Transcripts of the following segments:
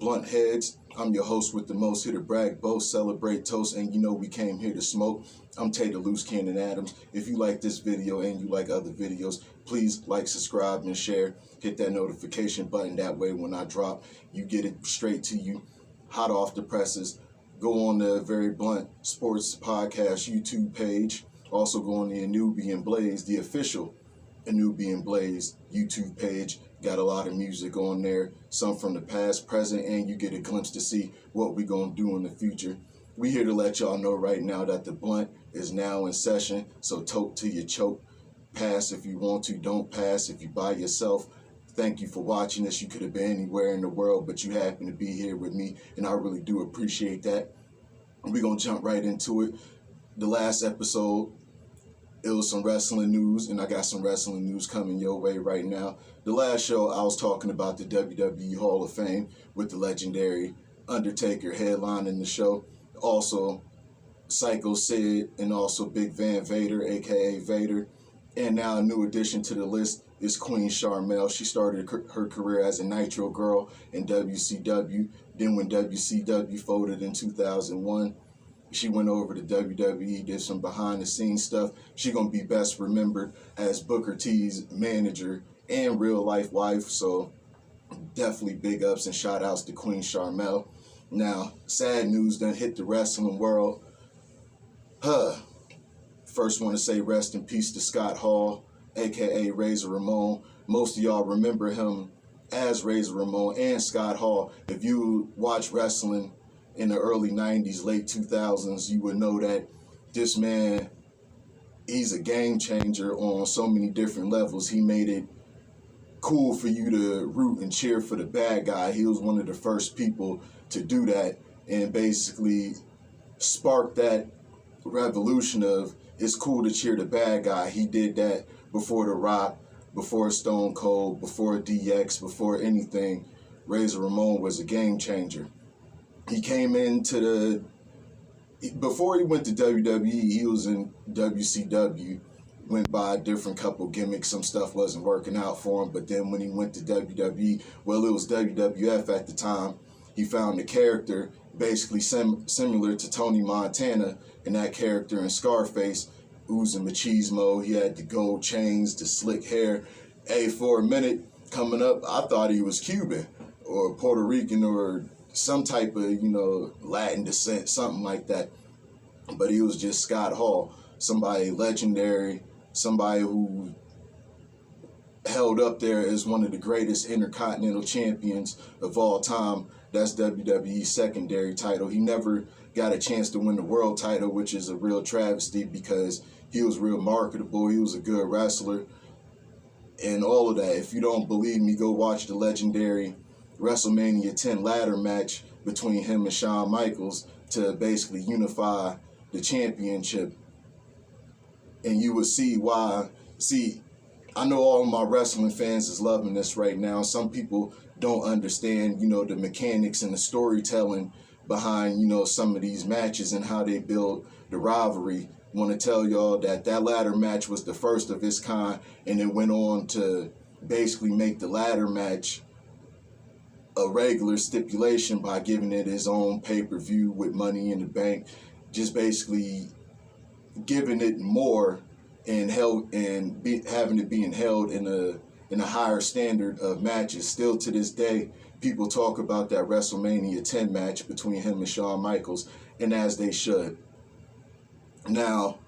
Blunt Heads. I'm your host with the most, here to brag, boast, celebrate, toast, and you know we came here to smoke. I'm Tater Loose Cannon Adams. If you like this video and you like other videos, please like, subscribe, and share. Hit that notification button. That way when I drop, you get it straight to you, hot off the presses. Go on the Very Blunt Sports Podcast YouTube page. Also go on the Anubian Blaze, the official Anubian Blaze YouTube page. Got a lot of music on there, some from the past, present, and you get a glimpse to see what we're going to do in the future. We here to let y'all know right now that the blunt is now in session, so toke till you choke. Pass if you want to, don't pass if you by yourself. Thank you for watching this. You could have been anywhere in the world, but you happen to be here with me, and I really do appreciate that. We're going to jump right into it. The last episode, it was some wrestling news, and I got some wrestling news coming your way right now. The last show, I was talking about the WWE Hall of Fame with the legendary Undertaker headlining the show. Also, Psycho Sid and also Big Van Vader, a.k.a. Vader. And now a new addition to the list is Queen Sharmell. She started her career as a Nitro girl in WCW. Then when WCW folded in 2001, she went over to WWE, did some behind-the-scenes stuff. She's going to be best remembered as Booker T's manager and real-life wife, so definitely big ups and shout-outs to Queen Sharmell. Now, sad news done hit the wrestling world. First want to say rest in peace to Scott Hall, a.k.a. Razor Ramon. Most of y'all remember him as Razor Ramon and Scott Hall. If you watch wrestling in the early 90s, late 2000s, you would know that this man, he's a game changer on so many different levels. He made it cool for you to root and cheer for the bad guy. He was one of the first people to do that and basically sparked that revolution of it's cool to cheer the bad guy. He did that before The Rock, before Stone Cold, before DX, before anything. Razor Ramon was a game changer. He came into before he went to WWE, he was in WCW, went by a different couple gimmicks. Some stuff wasn't working out for him, but then when he went to WWE, well, it was WWF at the time, he found a character basically similar to Tony Montana, and that character in Scarface, oozing machismo. He had the gold chains, the slick hair. Hey, for a minute coming up, I thought he was Cuban or Puerto Rican or some type of, Latin descent, something like that. But he was just Scott Hall, somebody legendary, somebody who held up there as one of the greatest intercontinental champions of all time. That's WWE's secondary title. He never got a chance to win the world title, which is a real travesty because he was real marketable. He was a good wrestler and all of that. If you don't believe me, go watch the legendary WrestleMania 10 ladder match between him and Shawn Michaels to basically unify the championship. And you will see why. See, I know all of my wrestling fans is loving this right now. Some people don't understand, the mechanics and the storytelling behind, some of these matches and how they build the rivalry. Want to tell y'all that ladder match was the first of its kind, and it went on to basically make the ladder match a regular stipulation by giving it its own pay-per-view with Money in the Bank, just basically giving it more and having it being held in a higher standard of matches. Still to this day, people talk about that WrestleMania 10 match between him and Shawn Michaels, and as they should. Now,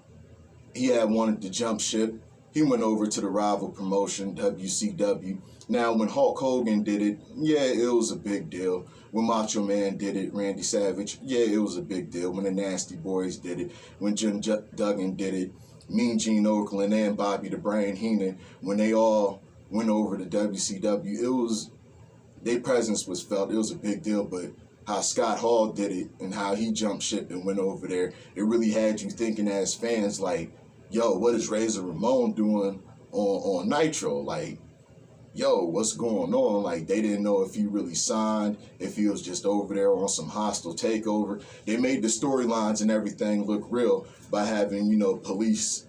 he had wanted to jump ship. He went over to the rival promotion, WCW. Now, when Hulk Hogan did it, yeah, it was a big deal. When Macho Man did it, Randy Savage, yeah, it was a big deal. When the Nasty Boys did it, when Jim Duggan did it, Mean Gene Okerlund and Bobby the Brain Heenan, when they all went over to WCW, their presence was felt. It was a big deal, but how Scott Hall did it and how he jumped ship and went over there, it really had you thinking as fans like, yo, what is Razor Ramon doing on Nitro? Like, yo, what's going on? Like, they didn't know if he really signed, if he was just over there on some hostile takeover. They made the storylines and everything look real by having, police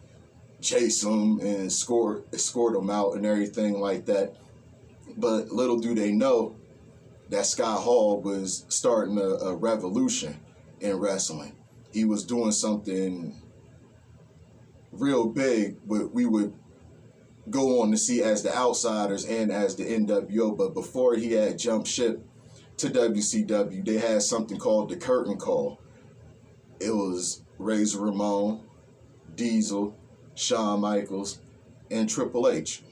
chase him and escort him out and everything like that. But little do they know, that Scott Hall was starting a revolution in wrestling. He was doing something real big, what we would go on to see as the Outsiders and as the NWO. But before he had jumped ship to WCW, they had something called the Curtain Call. It was Razor Ramon, Diesel, Shawn Michaels, and Triple H.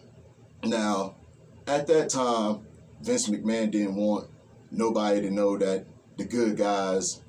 Now, at that time, Vince McMahon didn't want nobody to know that the good guys,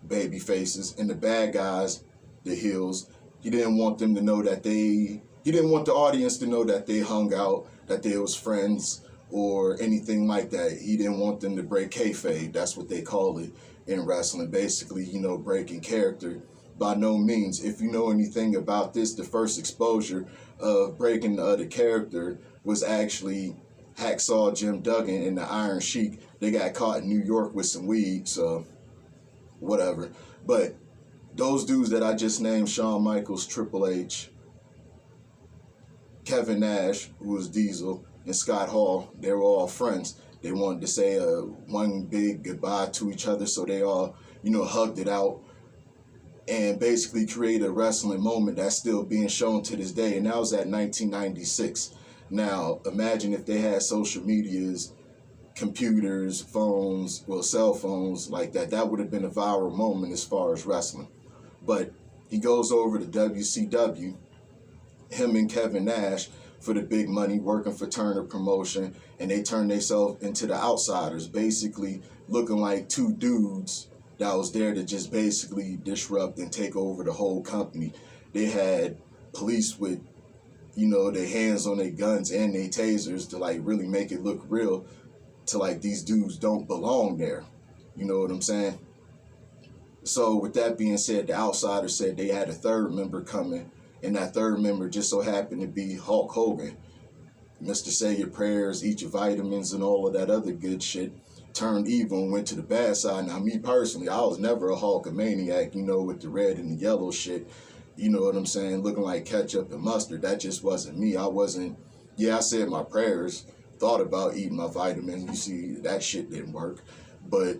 baby faces, and the bad guys, the heels, he didn't want them to know that he didn't want the audience to know that they hung out, that they was friends, or anything like that. He didn't want them to break kayfabe. That's what they call it in wrestling. Basically, breaking character. By no means. If you know anything about this, the first exposure of breaking the other character was actually Hacksaw Jim Duggan and the Iron Sheik. They got caught in New York with some weed, so whatever. But those dudes that I just named, Shawn Michaels, Triple H, Kevin Nash, who was Diesel, and Scott Hall, they were all friends. They wanted to say one big goodbye to each other, so they all, hugged it out and basically create a wrestling moment that's still being shown to this day. And that was at 1996. Now, imagine if they had social medias, computers, phones, cell phones like that. That would have been a viral moment as far as wrestling. But he goes over to WCW, him and Kevin Nash, for the big money, working for Turner Promotion, and they turned themselves into the Outsiders, basically looking like two dudes that was there to just basically disrupt and take over the whole company. They had police with, their hands on their guns and their tasers to really make it look real, to these dudes don't belong there. You know what I'm saying? So with that being said, the Outsiders said they had a third member coming, and that third member just so happened to be Hulk Hogan. Mr. Say Your Prayers, eat your vitamins, and all of that other good shit. Turned evil and went to the bad side. Now, me personally, I was never a Hulkamaniac, with the red and the yellow shit. You know what I'm saying? Looking like ketchup and mustard. That just wasn't me. I said my prayers, thought about eating my vitamins. You see, that shit didn't work. But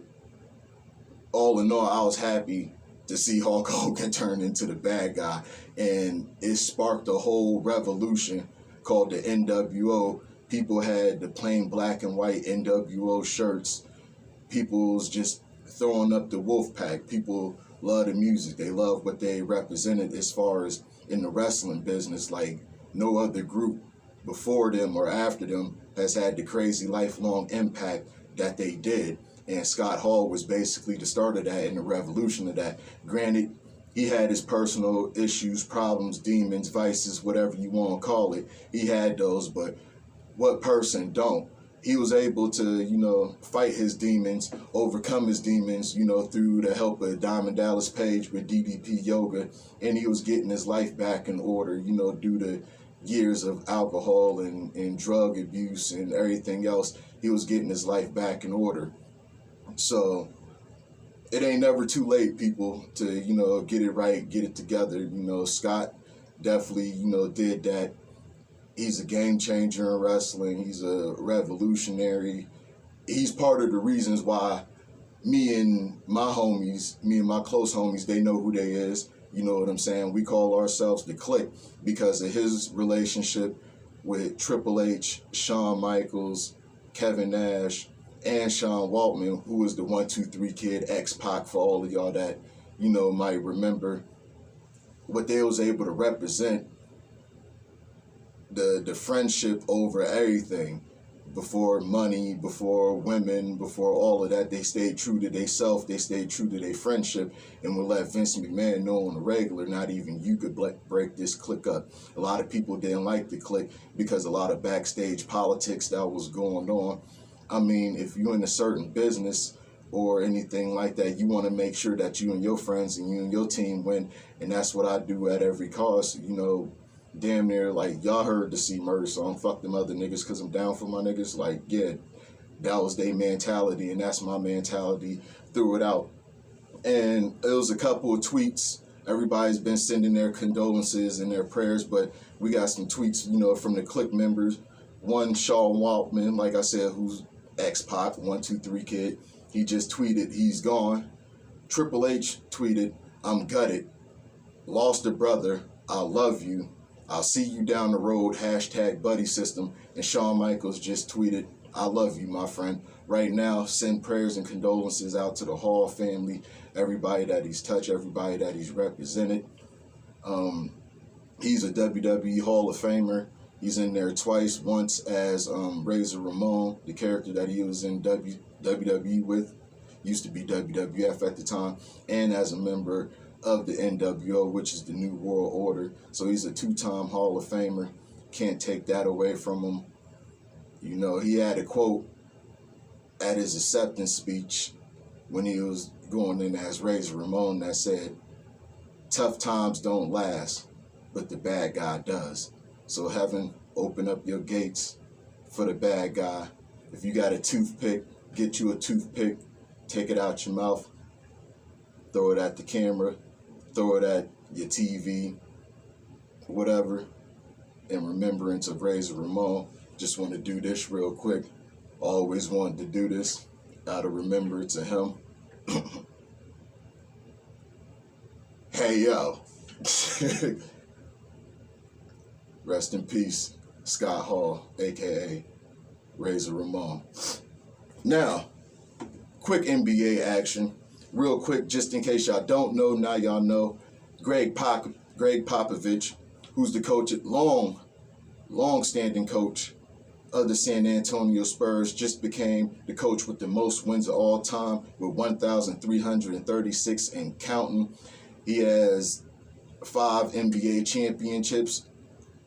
all in all, I was happy to see Hulk Hogan turn into the bad guy. And it sparked a whole revolution called the NWO. People had the plain black and white NWO shirts. People was just throwing up the wolf pack. People love the music. They love what they represented as far as in the wrestling business. Like no other group before them or after them has had the crazy lifelong impact that they did. And Scott Hall was basically the start of that and the revolution of that. Granted, he had his personal issues, problems, demons, vices, whatever you want to call it. He had those, but what person don't? He was able to, fight his demons, overcome his demons, through the help of Diamond Dallas Page with DDP Yoga. And he was getting his life back in order, due to years of alcohol and drug abuse and everything else. He was getting his life back in order. So it ain't never too late, people, to, get it right, get it together. Scott definitely, did that. He's a game changer in wrestling. He's a revolutionary. He's part of the reasons why me and my close homies, they know who they is. You know what I'm saying? We call ourselves the Clique because of his relationship with Triple H, Shawn Michaels, Kevin Nash, and Sean Waltman, who was the 1, 2, 3 kid, X-Pac, for all of y'all that, might remember what they was able to represent. The friendship over everything, before money, before women, before all of that. They stayed true to themselves. They stayed true to their friendship, and would let Vince McMahon know on the regular, not even you could break this clique up. A lot of people didn't like the clique because a lot of backstage politics that was going on. I mean, if you're in a certain business or anything like that, you want to make sure that you and your friends and you and your team win, and that's what I do at every cost. Damn near y'all heard the C Murder song, fuck them other niggas because I'm down for my niggas. Yeah, that was their mentality, and that's my mentality throughout. And it was a couple of tweets. Everybody's been sending their condolences and their prayers, but we got some tweets, from the Clique members. One, Sean Waltman, like I said, who's X-Pac, 123 Kid. He just tweeted, he's gone. Triple H tweeted, I'm gutted. Lost a brother. I love you. I'll see you down the road. #buddy system. And Shawn Michaels just tweeted, I love you, my friend. Right now, send prayers and condolences out to the Hall family, everybody that he's touched, everybody that he's represented. He's a WWE Hall of Famer. He's in there twice, once as Razor Ramon, the character that he was in WWE with, used to be WWF at the time, and as a member of the NWO, which is the New World Order. So he's a two-time Hall of Famer. Can't take that away from him. You know, he had a quote at his acceptance speech when he was going in as Razor Ramon that said, tough times don't last, but the bad guy does. So heaven, open up your gates for the bad guy. If you got a toothpick, get you a toothpick, take it out your mouth, throw it at the camera, throw it at your TV, whatever, in remembrance of Razor Ramon. Just want to do this real quick. Always wanted to do this out of remembrance of him. Hey, yo. Rest in peace, Scott Hall, a.k.a. Razor Ramon. Now, quick NBA action. Real quick, just in case y'all don't know, now y'all know. Greg Popovich, who's the coach at long-standing coach of the San Antonio Spurs, just became the coach with the most wins of all time with 1,336 and counting. He has 5 NBA championships,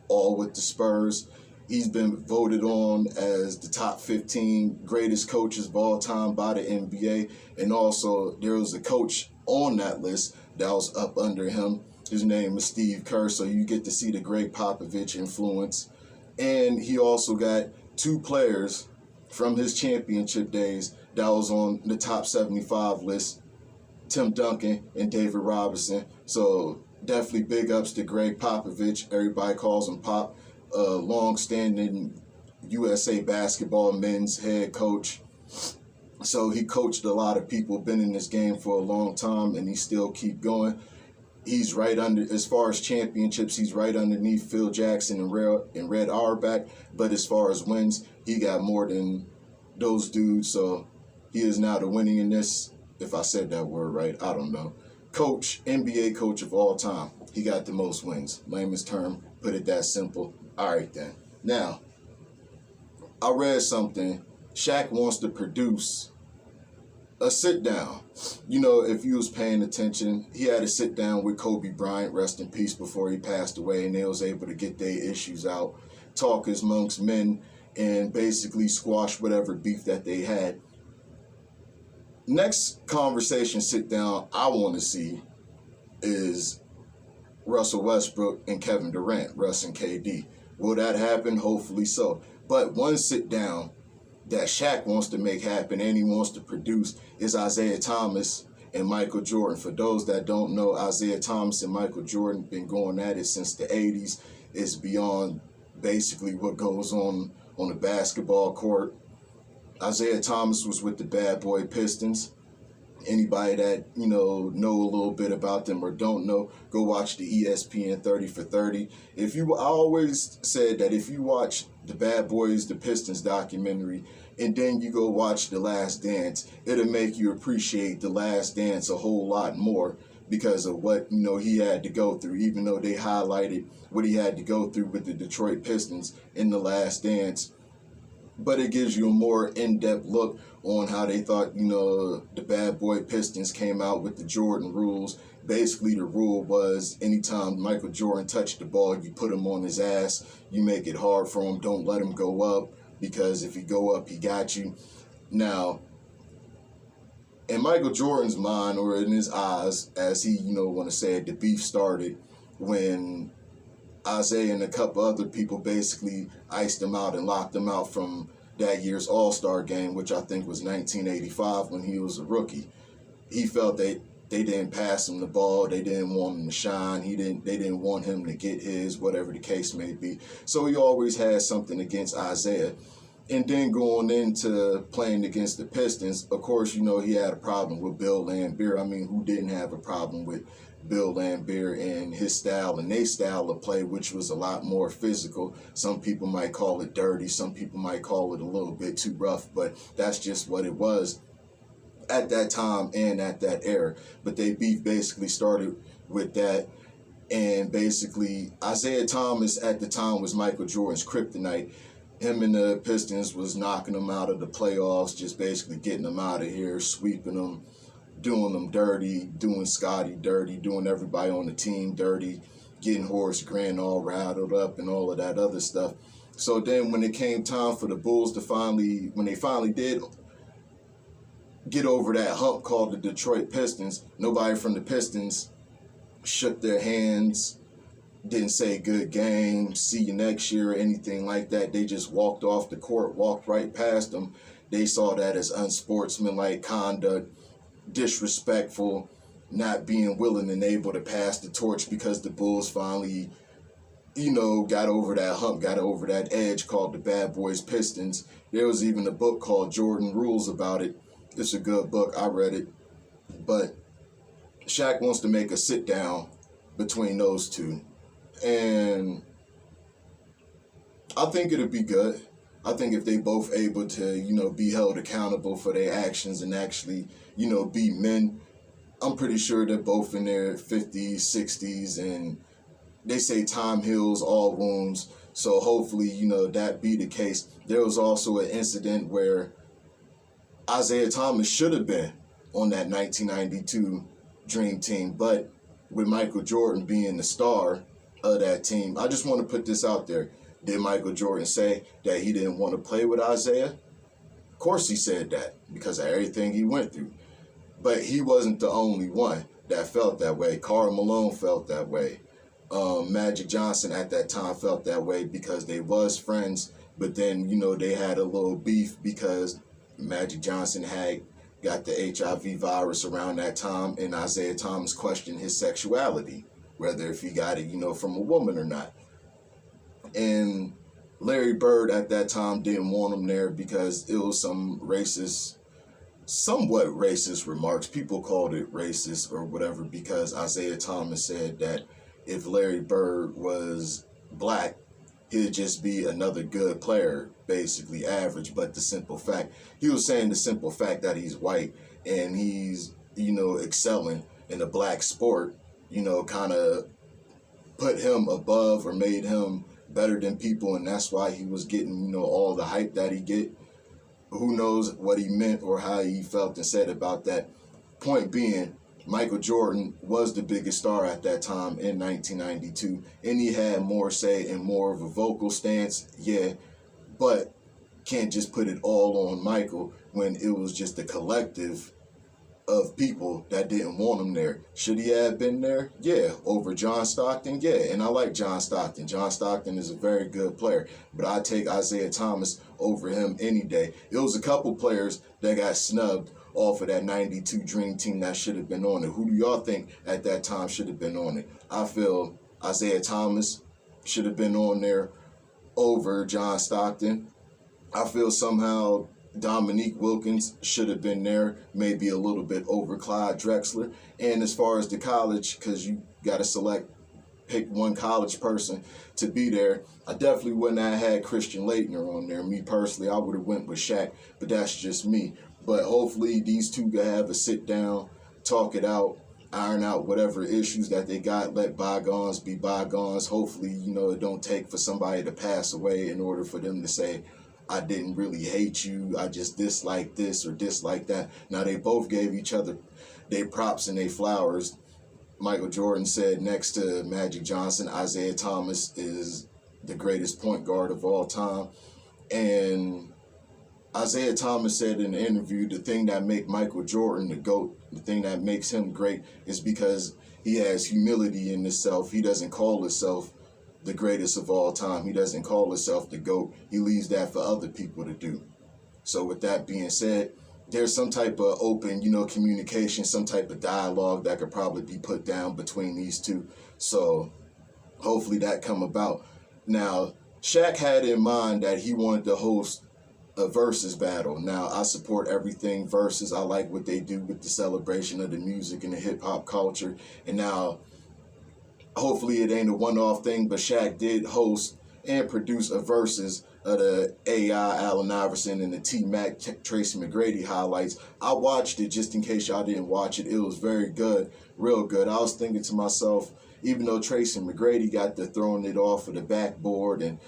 all with the Spurs. He's been voted on as the top 15 greatest coaches of all time by the NBA. And also, there was a coach on that list that was up under him. His name is Steve Kerr, so you get to see the Greg Popovich influence. And he also got 2 players from his championship days that was on the top 75 list, Tim Duncan and David Robinson. So definitely big ups to Greg Popovich. Everybody calls him Pop. Long-standing USA basketball men's head coach. So he coached a lot of people, been in this game for a long time, and he still keep going. He's right under, as far as championships, he's right underneath Phil Jackson and Red Auerbach. But as far as wins, he got more than those dudes. So he is now the winningest, if I said that word right, I don't know. Coach, NBA coach of all time. He got the most wins. Lamest term, put it that simple. All right, then. Now, I read something. Shaq wants to produce a sit-down. You know, if you was paying attention, he had a sit-down with Kobe Bryant, rest in peace, before he passed away, and they was able to get their issues out, talk as amongst men, and basically squash whatever beef that they had. Next conversation sit-down I want to see is Russell Westbrook and Kevin Durant, Russ and KD. Will that happen? Hopefully so. But one sit-down that Shaq wants to make happen and he wants to produce is Isaiah Thomas and Michael Jordan. For those that don't know, Isaiah Thomas and Michael Jordan been going at it since the 80s. It's beyond basically what goes on the basketball court. Isaiah Thomas was with the Bad Boy Pistons. Anybody that, know a little bit about them or don't know, go watch the ESPN 30 for 30. I always said that if you watch the Bad Boys, the Pistons documentary, and then you go watch The Last Dance, it'll make you appreciate The Last Dance a whole lot more because of what, he had to go through, even though they highlighted what he had to go through with the Detroit Pistons in The Last Dance. But it gives you a more in-depth look on how they thought, the Bad Boy Pistons came out with the Jordan rules. Basically, the rule was anytime Michael Jordan touched the ball, you put him on his ass. You make it hard for him. Don't let him go up because if he go up, he got you. Now, in Michael Jordan's mind or in his eyes, as he, want to say it, the beef started when Isaiah and a couple other people basically iced him out and locked him out from that year's All-Star game, which I think was 1985 when he was a rookie. He felt they didn't pass him the ball. They didn't want him to shine. They didn't want him to get his, whatever the case may be. So he always had something against Isaiah. And then going into playing against the Pistons, of course, he had a problem with Bill Laimbeer. I mean, who didn't have a problem with Bill Laimbeer and his style and their style of play, which was a lot more physical. Some people might call it dirty. Some people might call it a little bit too rough, but that's just what it was at that time and at that era. But they beef basically started with that. And basically, Isaiah Thomas at the time was Michael Jordan's kryptonite. Him and the Pistons was knocking them out of the playoffs, just basically getting them out of here, sweeping them, doing them dirty, doing Scotty dirty, doing everybody on the team dirty, getting Horace Grant all rattled up and all of that other stuff. So then when it came time for the Bulls to when they finally did get over that hump called the Detroit Pistons, nobody from the Pistons shook their hands, didn't say good game, see you next year, or anything like that. They just walked off the court, walked right past them. They saw that as unsportsmanlike conduct, disrespectful, not being willing and able to pass the torch because the Bulls finally, got over that hump, got over that edge called the Bad Boys Pistons. There was even a book called Jordan Rules about it. It's a good book. I read it. But Shaq wants to make a sit down between those two. And I think it'll be good. I think if they both able to, be held accountable for their actions and actually, be men, I'm pretty sure they're both in their 50s, 60s, and they say time heals all wounds. So hopefully, that be the case. There was also an incident where Isaiah Thomas should have been on that 1992 Dream Team, but with Michael Jordan being the star of that team, I just want to put this out there. Did Michael Jordan say that he didn't want to play with Isaiah? Of course he said that because of everything he went through. But he wasn't the only one that felt that way. Karl Malone felt that way. Magic Johnson at that time felt that way because they was friends, but then, they had a little beef because Magic Johnson had got the HIV virus around that time, and Isaiah Thomas questioned his sexuality, whether if he got it, from a woman or not. And Larry Bird at that time didn't want him there because it was some somewhat racist remarks. People called it racist or whatever because Isaiah Thomas said that if Larry Bird was black, he'd just be another good player, basically average. But he was saying the simple fact that he's white and he's, excelling in a black sport, kind of put him above or made him better than people, and that's why he was getting, all the hype that he get. Who knows what he meant or how he felt and said about that. Point being, Michael Jordan was the biggest star at that time in 1992, and he had more say and more of a vocal stance, yeah, but can't just put it all on Michael when it was just a collective of people that didn't want him there. Should he have been there? Yeah. Over John Stockton? Yeah. And I like John Stockton. John Stockton is a very good player, but I take Isaiah Thomas over him any day. It was a couple players that got snubbed off of that 92 Dream Team that should have been on it. Who do y'all think at that time should have been on it? I feel Isaiah Thomas should have been on there over John Stockton. I feel somehow Dominique Wilkins should have been there, maybe a little bit over Clyde Drexler. And as far as the college, because you got to pick one college person to be there, I definitely wouldn't have had Christian Laettner on there. Me personally, I would have went with Shaq, but that's just me. But hopefully these two can have a sit down, talk it out, iron out whatever issues that they got, let bygones be bygones. Hopefully, it don't take for somebody to pass away in order for them to say, I didn't really hate you, I just dislike this or dislike that. Now, they both gave each other their props and their flowers. Michael Jordan said next to Magic Johnson, Isaiah Thomas is the greatest point guard of all time. And Isaiah Thomas said in the interview, the thing that makes Michael Jordan the GOAT, the thing that makes him great is because he has humility in himself. He doesn't call himself the greatest of all time. He doesn't call himself the GOAT. He leaves that for other people to do. So with that being said, there's some type of open, communication, some type of dialogue that could probably be put down between these two. So hopefully that come about. Now, Shaq had in mind that he wanted to host a versus battle. Now, I support everything versus. I like what they do with the celebration of the music and the hip-hop culture. And now, hopefully it ain't a one-off thing, but Shaq did host and produce a versus of the AI Allen Iverson and the T-Mac Tracy McGrady highlights. I watched it just in case y'all didn't watch it. It was very good, real good. I was thinking to myself, even though Tracy McGrady got to throwing it off of the backboard and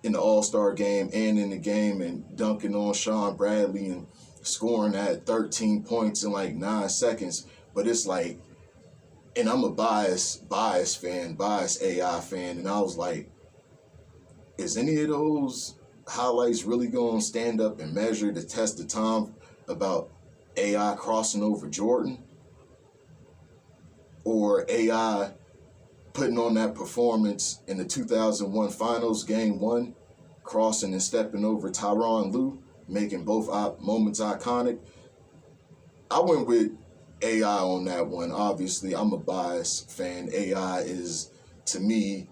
in the All-Star game and in the game and dunking on Sean Bradley and scoring at 13 points in like 9 seconds, but it's like, and I'm a biased AI fan, and I was like, is any of those highlights really going to stand up and measure the test of time about AI crossing over Jordan? Or AI putting on that performance in the 2001 finals, game 1, crossing and stepping over Tyronn Lue, making both moments iconic? I went with AI on that one. Obviously, I'm a biased fan. AI is, to me,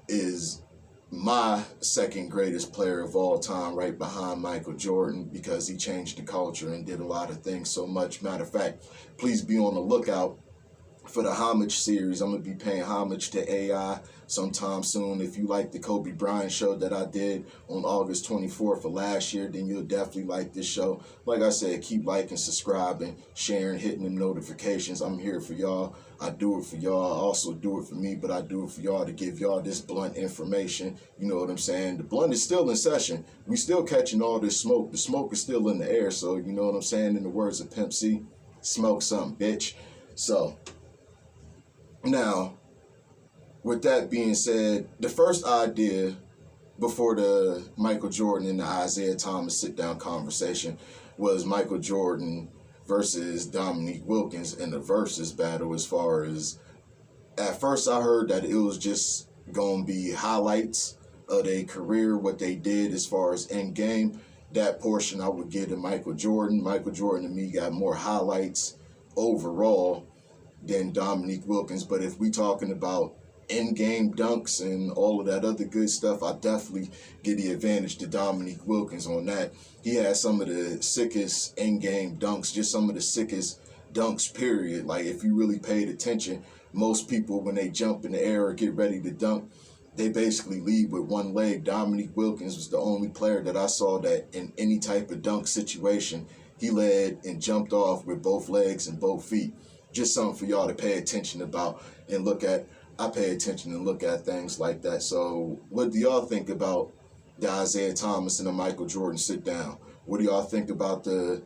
is my second greatest player of all time, right behind Michael Jordan, because he changed the culture and did a lot of things so much. Matter of fact, please be on the lookout for the homage series. I'm going to be paying homage to AI sometime soon. If you like the Kobe Bryant show that I did on August 24th of last year, then you'll definitely like this show. Like I said, keep liking, subscribing, sharing, hitting the notifications. I'm here for y'all. I do it for y'all. I also do it for me, but I do it for y'all to give y'all this blunt information. You know what I'm saying? The blunt is still in session. We still catching all this smoke. The smoke is still in the air. So, you know what I'm saying? In the words of Pimp C, smoke something, bitch. So, now, with that being said, the first idea before the Michael Jordan and the Isaiah Thomas sit-down conversation was Michael Jordan versus Dominique Wilkins in the versus battle. As far as, at first I heard that it was just going to be highlights of their career, what they did as far as end game. That portion I would give to Michael Jordan. Michael Jordan to me got more highlights overall than Dominique Wilkins. But if we talking about in-game dunks and all of that other good stuff, I definitely give the advantage to Dominique Wilkins on that. He had some of the sickest in-game dunks, just some of the sickest dunks, period. Like, if you really paid attention, most people, when they jump in the air or get ready to dunk, they basically lead with one leg. Dominique Wilkins was the only player that I saw that in any type of dunk situation, he led and jumped off with both legs and both feet. Just something for y'all to pay attention about and look at. I pay attention and look at things like that. So what do y'all think about the Isaiah Thomas and the Michael Jordan sit down? What do y'all think about the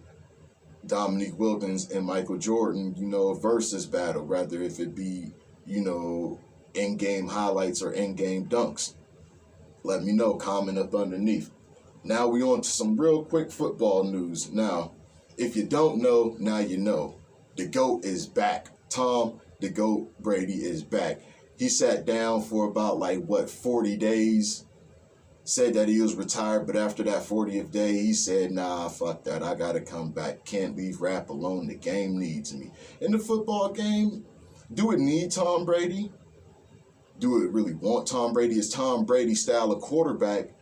Dominique Wilkins and Michael Jordan, versus battle, rather if it be, in-game highlights or in-game dunks? Let me know, comment up underneath. Now we on to some real quick football news. Now, if you don't know, now you know. The GOAT is back. Tom, the GOAT Brady is back. He sat down for about 40 days, said that he was retired, but after that 40th day, he said, nah, fuck that. I got to come back. Can't leave rap alone. The game needs me. In the football game, do it need Tom Brady? Do it really want Tom Brady? Is Tom Brady's style of quarterback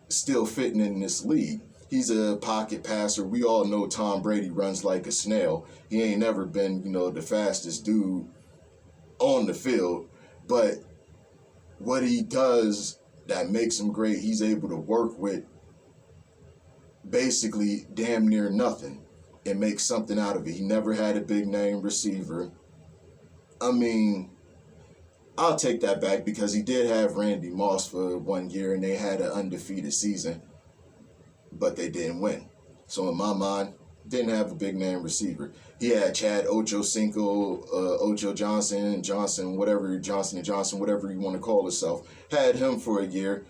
still fitting in this league? He's a pocket passer. We all know Tom Brady runs like a snail. He ain't never been, the fastest dude on the field. But what he does that makes him great, he's able to work with basically damn near nothing and make something out of it. He never had a big name receiver. I mean, I'll take that back because he did have Randy Moss for 1 year and they had an undefeated season, but they didn't win. So in my mind, didn't have a big name receiver. He had Chad Ochocinco, Ocho Johnson, whatever you want to call himself. Had him for a year,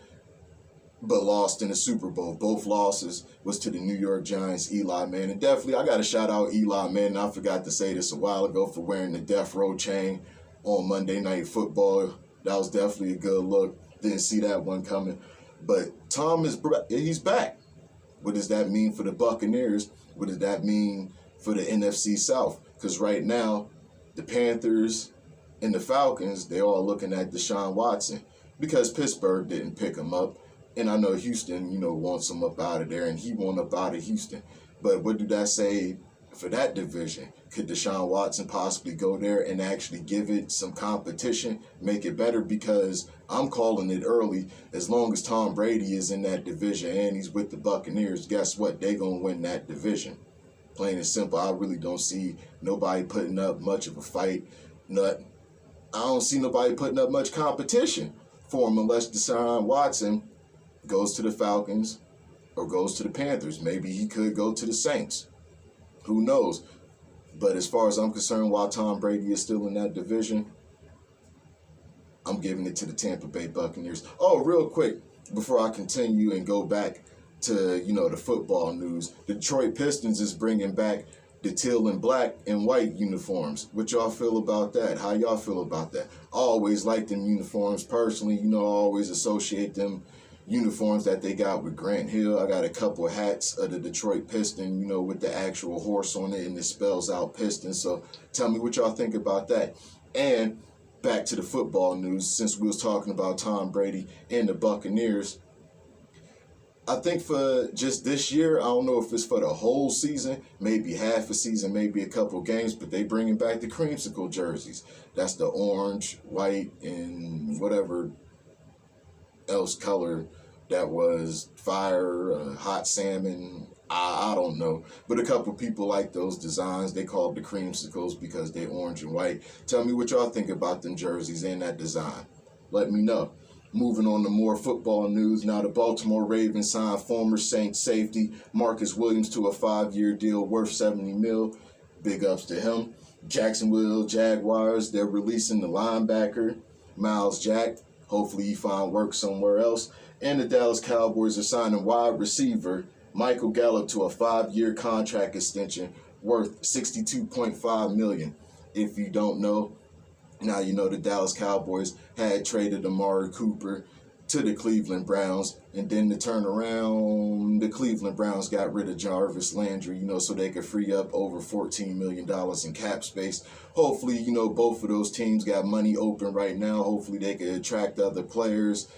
but lost in the Super Bowl. Both losses was to the New York Giants, Eli Manning. Definitely, I got to shout out Eli Manning. I forgot to say this a while ago for wearing the Death Row chain on Monday Night Football. That was definitely a good look. Didn't see that one coming. But Tom he's back. What does that mean for the Buccaneers? What does that mean for the NFC South? Because right now, the Panthers and the Falcons, they're all looking at Deshaun Watson because Pittsburgh didn't pick him up. And I know Houston, wants him up out of there, and he won't up out of Houston. But what do that say for that division? Could Deshaun Watson possibly go there and actually give it some competition, make it better? Because I'm calling it early. As long as Tom Brady is in that division and he's with the Buccaneers, guess what? They're going to win that division. Plain and simple. I really don't see nobody putting up much of a fight. I don't see nobody putting up much competition for him unless Deshaun Watson goes to the Falcons or goes to the Panthers. Maybe he could go to the Saints. Who knows? But as far as I'm concerned, while Tom Brady is still in that division, I'm giving it to the Tampa Bay Buccaneers. Oh, real quick, before I continue and go back to, the football news, the Detroit Pistons is bringing back the teal and black and white uniforms. What y'all feel about that? How y'all feel about that? I always like them uniforms personally. I always associate them uniforms that they got with Grant Hill. I got a couple of hats of the Detroit Piston, with the actual horse on it, and it spells out Piston. So tell me what y'all think about that. And back to the football news, since we was talking about Tom Brady and the Buccaneers, I think for just this year, I don't know if it's for the whole season, maybe half a season, maybe a couple games, but they bringing back the creamsicle jerseys. That's the orange, white, and whatever else color that was, fire, hot salmon, I don't know. But a couple people like those designs. They call the creamsicles because they're orange and white. Tell me what y'all think about them jerseys and that design. Let me know. Moving on to more football news. Now, the Baltimore Ravens signed former Saints safety Marcus Williams to a 5-year deal worth $70 million. Big ups to him. Jacksonville Jaguars, they're releasing the linebacker Miles Jack. Hopefully he find work somewhere else. And the Dallas Cowboys are signing wide receiver Michael Gallup to a 5-year contract extension worth $62.5 million. If you don't know, now you know the Dallas Cowboys had traded Amari Cooper to the Cleveland Browns, and then to turn around, the Cleveland Browns got rid of Jarvis Landry, so they could free up over $14 million in cap space. Hopefully, both of those teams got money open right now. Hopefully they could attract other players.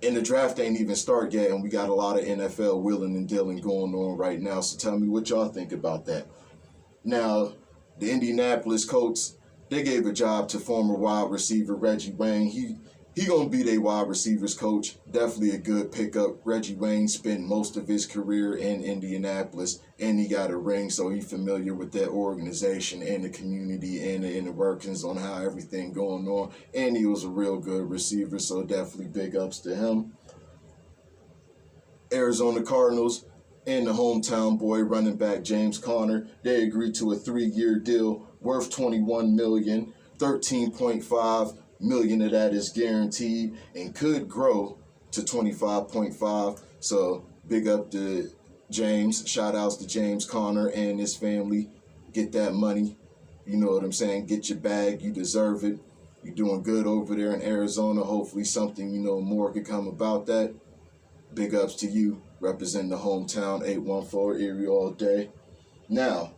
And the draft ain't even started yet, and we got a lot of NFL wheeling and dealing going on right now. So tell me what y'all think about that. Now, the Indianapolis Colts, they gave a job to former wide receiver Reggie Wayne. He gonna be their wide receivers coach. Definitely a good pickup. Reggie Wayne spent most of his career in Indianapolis, and he got a ring, so he's familiar with that organization and the community and the workings on how everything going on. And he was a real good receiver, so definitely big ups to him. Arizona Cardinals and the hometown boy running back James Conner, they agreed to a 3-year deal worth $21 million, $13.5 million of that is guaranteed and could grow to 25.5. So big up to James. Shout outs to James Conner and his family. Get that money. You know what I'm saying? Get your bag. You deserve it. You're doing good over there in Arizona. Hopefully something, more could come about that. Big ups to you. Representing the hometown 814 Erie all day. Now,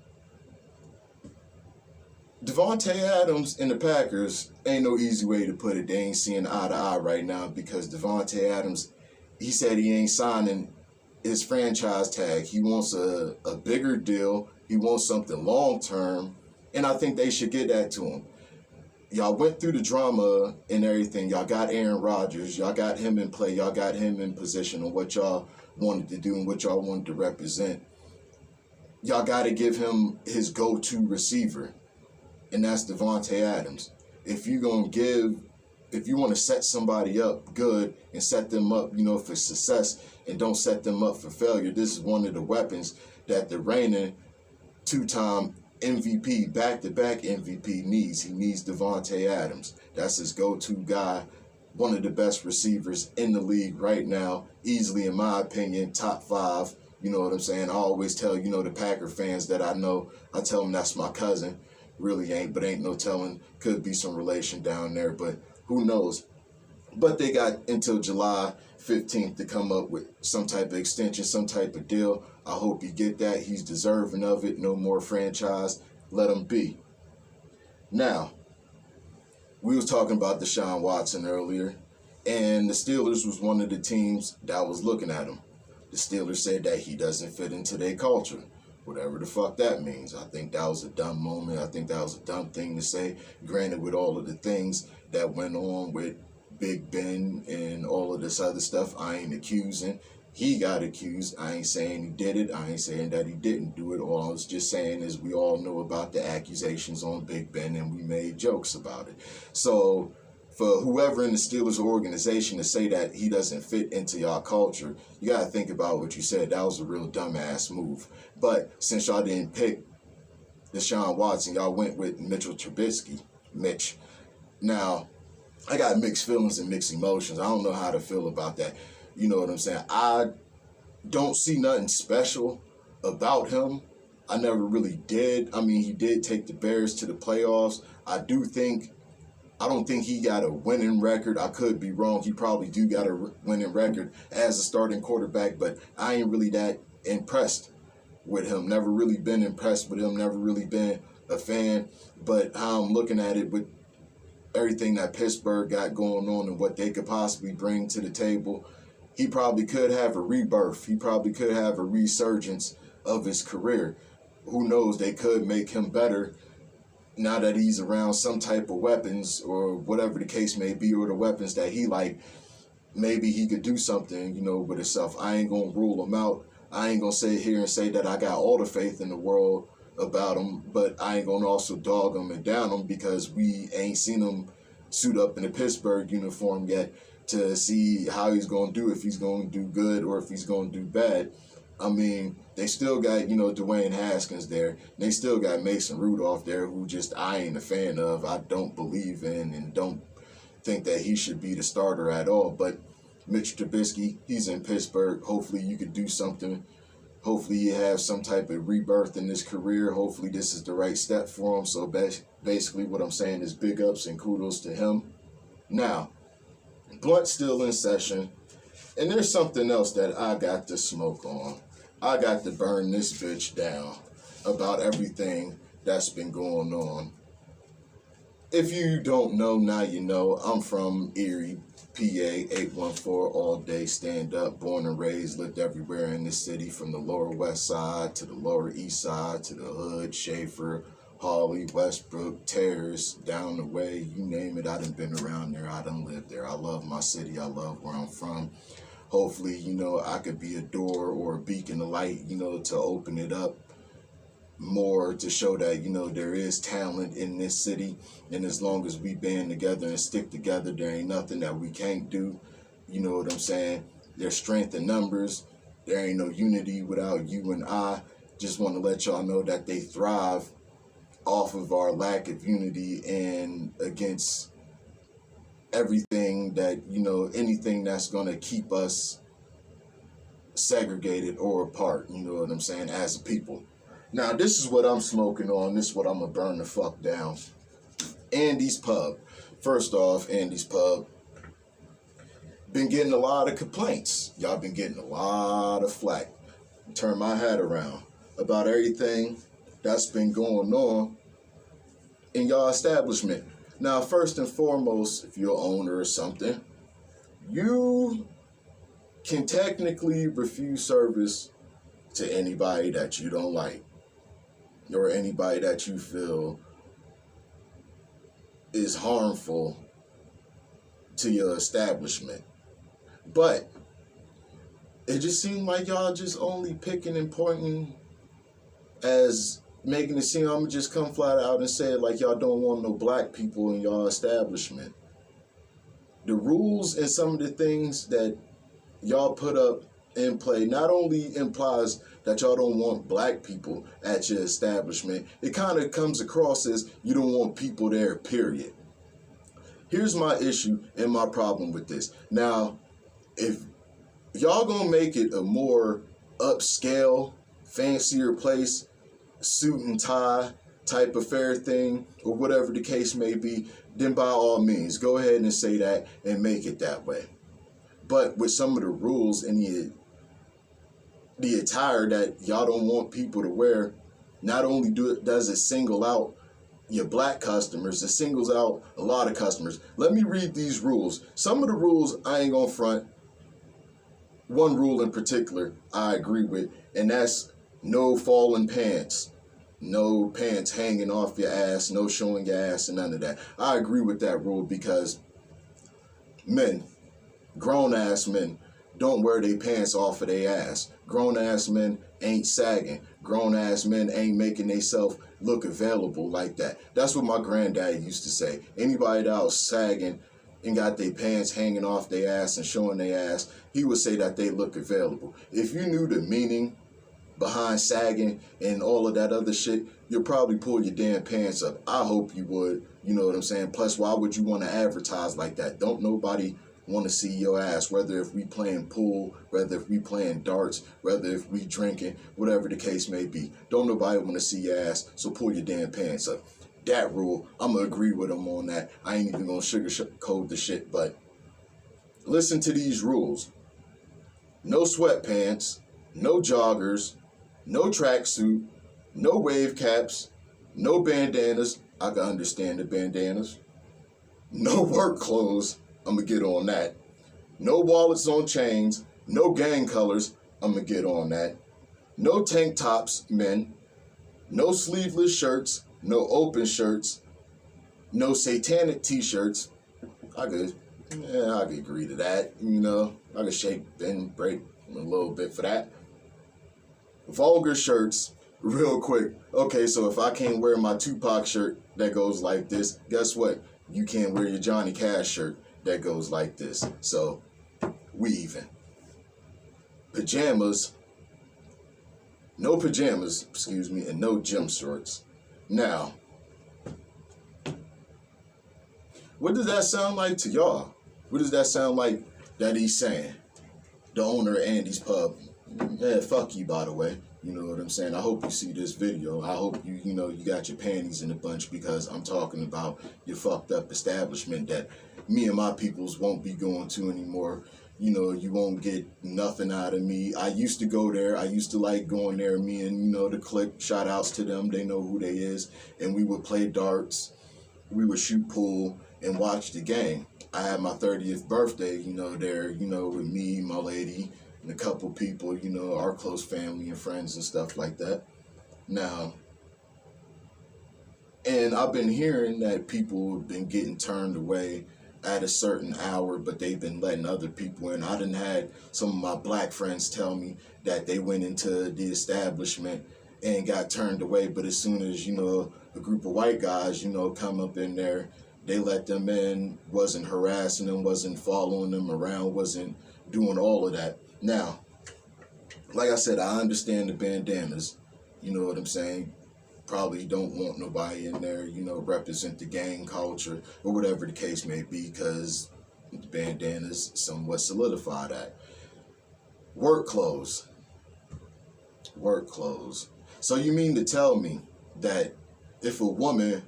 Devontae Adams and the Packers, ain't no easy way to put it. They ain't seeing eye to eye right now because Devontae Adams, he said he ain't signing his franchise tag. He wants a bigger deal. He wants something long-term, and I think they should get that to him. Y'all went through the drama and everything. Y'all got Aaron Rodgers. Y'all got him in play. Y'all got him in position on what y'all wanted to do and what y'all wanted to represent. Y'all got to give him his go-to receiver. And that's Devontae Adams. If you want to set somebody up good and set them up, for success and don't set them up for failure, this is one of the weapons that the reigning 2-time MVP, back-to-back MVP needs. He needs Devontae Adams. That's his go-to guy. One of the best receivers in the league right now. Easily, in my opinion, top 5. You know what I'm saying? I always tell, the Packer fans that I know, I tell them that's my cousin. Really ain't, but ain't no telling. Could be some relation down there, but who knows? But they got until July 15th to come up with some type of extension, some type of deal. I hope you get that. He's deserving of it. No more franchise. Let him be. Now, we was talking about Deshaun Watson earlier. And the Steelers was one of the teams that was looking at him. The Steelers said that he doesn't fit into their culture, whatever the fuck that means. I think that was a dumb moment. I think that was a dumb thing to say. Granted, with all of the things that went on with Big Ben and all of this other stuff, I ain't accusing. He got accused. I ain't saying he did it. I ain't saying that he didn't do it. All I was just saying is we all know about the accusations on Big Ben and we made jokes about it. So for whoever in the Steelers organization to say that he doesn't fit into y'all culture, you got to think about what you said. That was a real dumbass move. But since y'all didn't pick Deshaun Watson, y'all went with Mitch. Now, I got mixed feelings and mixed emotions. I don't know how to feel about that. You know what I'm saying? I don't see nothing special about him. I never really did. I mean, he did take the Bears to the playoffs. I don't think he got a winning record. I could be wrong. He probably do got a winning record as a starting quarterback, but I ain't really that impressed with him. Never really been impressed with him. Never really been a fan. But how I'm looking at it with everything that Pittsburgh got going on and what they could possibly bring to the table, he probably could have a rebirth. He probably could have a resurgence of his career. Who knows? They could make him better now that he's around some type of weapons or whatever the case may be, or the weapons that he like. Maybe he could do something, with himself. I ain't going to rule him out. I ain't going to sit here and say that I got all the faith in the world about him, but I ain't going to also dog him and down him because we ain't seen him suit up in a Pittsburgh uniform yet to see how he's going to do, if he's going to do good or if he's going to do bad. I mean, they still got, Dwayne Haskins there. They still got Mason Rudolph there, who just I ain't a fan of. I don't believe in and don't think that he should be the starter at all. But Mitch Trubisky, he's in Pittsburgh. Hopefully you could do something. Hopefully you have some type of rebirth in his career. Hopefully this is the right step for him. So basically what I'm saying is big ups and kudos to him. Now, Blunt's still in session. And there's something else that I got to smoke on. I got to burn this bitch down about everything that's been going on. If you don't know, now you know. I'm from Erie, PA, 814, all day, stand up, born and raised, lived everywhere in this city, from the lower west side to the lower east side to the hood, Schaefer, Hawley, Westbrook, Terrace, down the way, you name it. I done been around there. I done lived there. I love my city. I love where I'm from. Hopefully, I could be a door or a beacon of light, to open it up more, to show that, there is talent in this city. And as long as we band together and stick together, there ain't nothing that we can't do. You know what I'm saying? There's strength in numbers. There ain't no unity without you and I. Just want to let y'all know that they thrive off of our lack of unity and against everything that, anything that's going to keep us segregated or apart, you know what I'm saying, as a people. Now, this is what I'm smoking on. This is what I'm going to burn the fuck down. Andy's Pub. First off, Andy's Pub been getting a lot of complaints. Y'all been getting a lot of flack. Turn my hat around about everything that's been going on in y'all establishment. Now, first and foremost, if you're an owner or something, you can technically refuse service to anybody that you don't like or anybody that you feel is harmful to your establishment. But it just seemed like y'all just only picking and pointing as making it seem, I'm going to just come flat out and say it, like y'all don't want no black people in y'all establishment. The rules and some of the things that y'all put up in play not only implies that y'all don't want black people at your establishment, it kind of comes across as you don't want people there, period. Here's my issue and my problem with this. Now, if y'all gonna make it a more upscale, fancier place, suit and tie type affair thing, or whatever the case may be, then by all means, go ahead and say that and make it that way. But with some of the rules and the attire that y'all don't want people to wear, not only does it single out your black customers. It singles out a lot of customers. Let me read these rules. Some of the rules I ain't gonna front. One rule in particular I agree with, and that's no falling pants. No pants hanging off your ass, no showing your ass, and none of that. I agree with that rule because men, grown-ass men, don't wear their pants off of their ass. Grown-ass men ain't sagging. Grown-ass men ain't making themselves look available like that. That's what my granddad used to say. Anybody that was sagging and got their pants hanging off their ass and showing their ass, he would say that they look available. If you knew the meaning behind sagging and all of that other shit, you'll probably pull your damn pants up. I hope you would. You know what I'm saying? Plus, why would you want to advertise like that? Don't nobody want to see your ass, whether if we playing pool, whether if we playing darts, whether if we drinking, whatever the case may be. Don't nobody want to see your ass, so pull your damn pants up. That rule, I'm going to agree with them on that. I ain't even going to sugarcoat the shit, but listen to these rules. No sweatpants, no joggers, no tracksuit, no wave caps, no bandanas. I can understand the bandanas. No work clothes. I'm going to get on that. No wallets on chains. No gang colors. I'm going to get on that. No tank tops, men. No sleeveless shirts. No open shirts. No satanic t-shirts. I could agree to that. You know, I could shake and break a little bit for that. Vulgar shirts, real quick. Okay, so if I can't wear my Tupac shirt that goes like this, guess what? You can't wear your Johnny Cash shirt that goes like this. So, we even. Pajamas. No pajamas, excuse me, and no gym shorts. Now, what does that sound like to y'all? What does that sound like that he's saying? The owner of Andy's Pub. Yeah, fuck you, by the way. You know what I'm saying? I hope you see this video. I hope you got your panties in a bunch, because I'm talking about your fucked up establishment that me and my peoples won't be going to anymore. You know, you won't get nothing out of me. I used to go there. I used to like going there. Me and, the clique, shout outs to them. They know who they is. And we would play darts. We would shoot pool and watch the game. I had my 30th birthday, there, with me, my lady, and a couple people, our close family and friends and stuff like that. Now, and I've been hearing that people have been getting turned away at a certain hour, but they've been letting other people in. I done had some of my black friends tell me that they went into the establishment and got turned away, but as soon as, a group of white guys, come up in there, they let them in, wasn't harassing them, wasn't following them around, wasn't doing all of that. Now, like I said, I understand the bandanas, you know what I'm saying? Probably don't want nobody in there, represent the gang culture or whatever the case may be, because the bandanas somewhat solidify that. Work clothes. Work clothes. So you mean to tell me that if a woman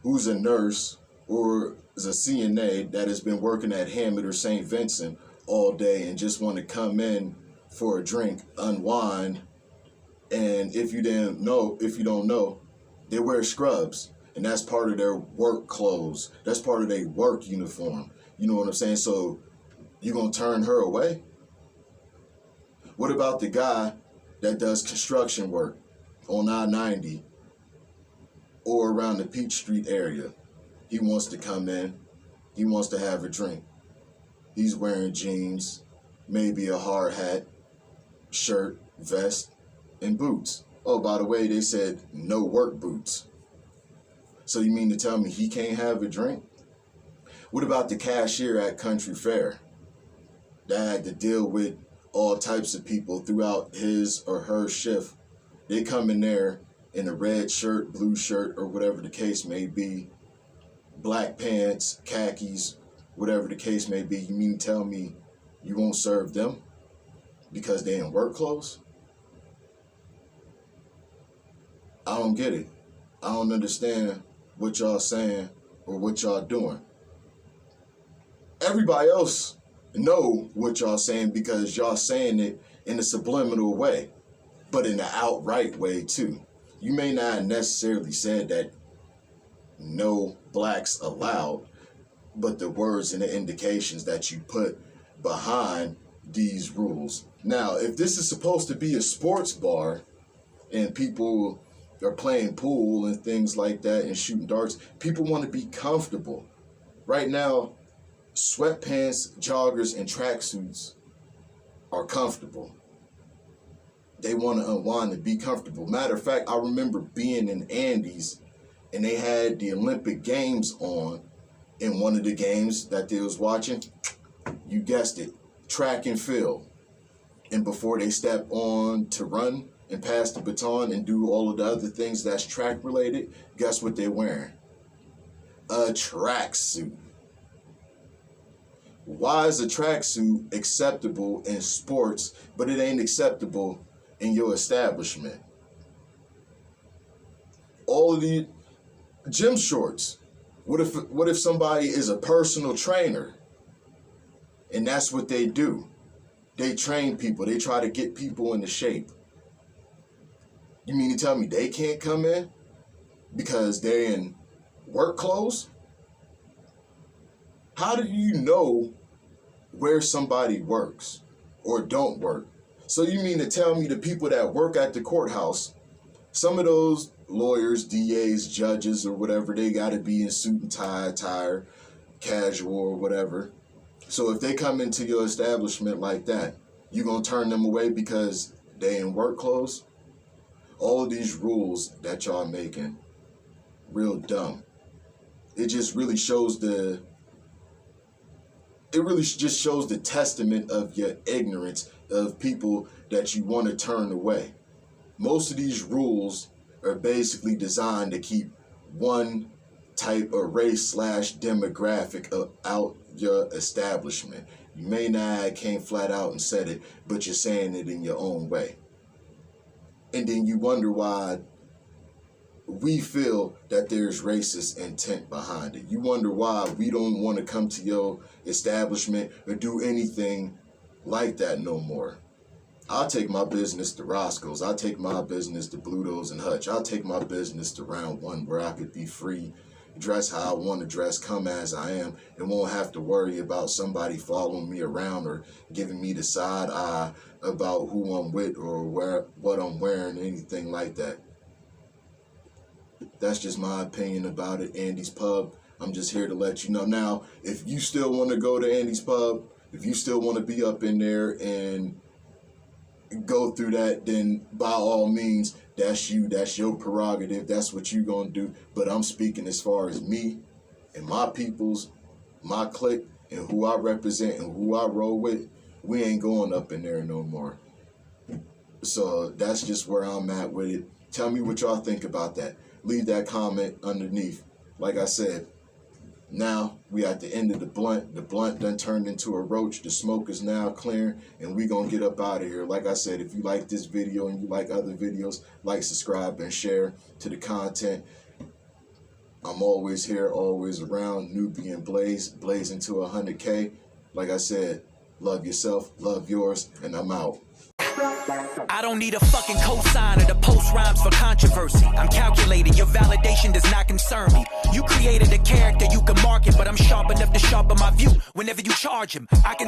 who's a nurse or is a CNA that has been working at Hammond or St. Vincent all day and just want to come in for a drink, unwind, and if you don't know, they wear scrubs, and that's part of their work clothes. That's part of their work uniform. You know what I'm saying? So you gonna turn her away? What about the guy that does construction work on I-90 or around the Peachtree area? He wants to come in. He wants to have a drink. He's wearing jeans, maybe a hard hat, shirt, vest, and boots. Oh, by the way, they said no work boots. So you mean to tell me he can't have a drink? What about the cashier at Country Fair that had to deal with all types of people throughout his or her shift? They come in there in a red shirt, blue shirt, or whatever the case may be, black pants, khakis, whatever the case may be. You mean to tell me you won't serve them because they in work clothes? I don't get it. I don't understand what y'all saying or what y'all doing. Everybody else know what y'all saying because y'all saying it in a subliminal way, but in an outright way too. You may not have necessarily said that no blacks allowed, but the words and the indications that you put behind these rules. Now, if this is supposed to be a sports bar and people are playing pool and things like that and shooting darts, people want to be comfortable. Right now, sweatpants, joggers, and tracksuits are comfortable. They want to unwind and be comfortable. Matter of fact, I remember being in Andy's and they had the Olympic Games on. In one of the games that they was watching, you guessed it, track and field. And before they step on to run and pass the baton and do all of the other things that's track related, guess what they're wearing? A tracksuit. Why is a tracksuit acceptable in sports, but it ain't acceptable in your establishment? All of the gym shorts. What if somebody is a personal trainer and that's what they do? They train people. They try to get people into shape. You mean to tell me they can't come in because they're in work clothes? How do you know where somebody works or don't work? So you mean to tell me the people that work at the courthouse, some of those lawyers, DAs, judges, or whatever, they got to be in suit and tie, attire, casual or whatever. So if they come into your establishment like that, you going to turn them away because they in work clothes? All of these rules that y'all making, real dumb. It just really shows the testament of your ignorance of people that you want to turn away. Most of these rules are basically designed to keep one type of race / demographic out your establishment. You may not have came flat out and said it, but you're saying it in your own way. And then you wonder why we feel that there's racist intent behind it. You wonder why we don't want to come to your establishment or do anything like that no more. I'll take my business to Roscoe's. I'll take my business to Bluto's and Hutch. I'll take my business to Round One where I could be free, dress how I want to dress, come as I am, and won't have to worry about somebody following me around or giving me the side eye about who I'm with or what I'm wearing, anything like that. That's just my opinion about it. Andy's Pub, I'm just here to let you know. Now, if you still want to go to Andy's Pub, if you still want to be up in there and go through that, then by all means, that's you, that's your prerogative, that's what you gonna do. But I'm speaking as far as me and my peoples, my clique, and who I represent and who I roll with. We ain't going up in there no more. So that's just where I'm at with it. Tell me what y'all think about that. Leave that comment underneath. Like I said, now we at the end of the blunt. The blunt done turned into a roach. The smoke is now clearing, and we gonna get up out of here. Like I said, if you like this video and you like other videos, like, subscribe, and share to the content. I'm always here, always around. Newbie and blazing to 100K. Like I said, love yourself, love yours, and I'm out. I don't need a fucking cosigner to post rhymes for controversy. I'm calculated, your validation does not concern me. You created a character you can market, but I'm sharp enough to sharpen my view whenever you charge him. I can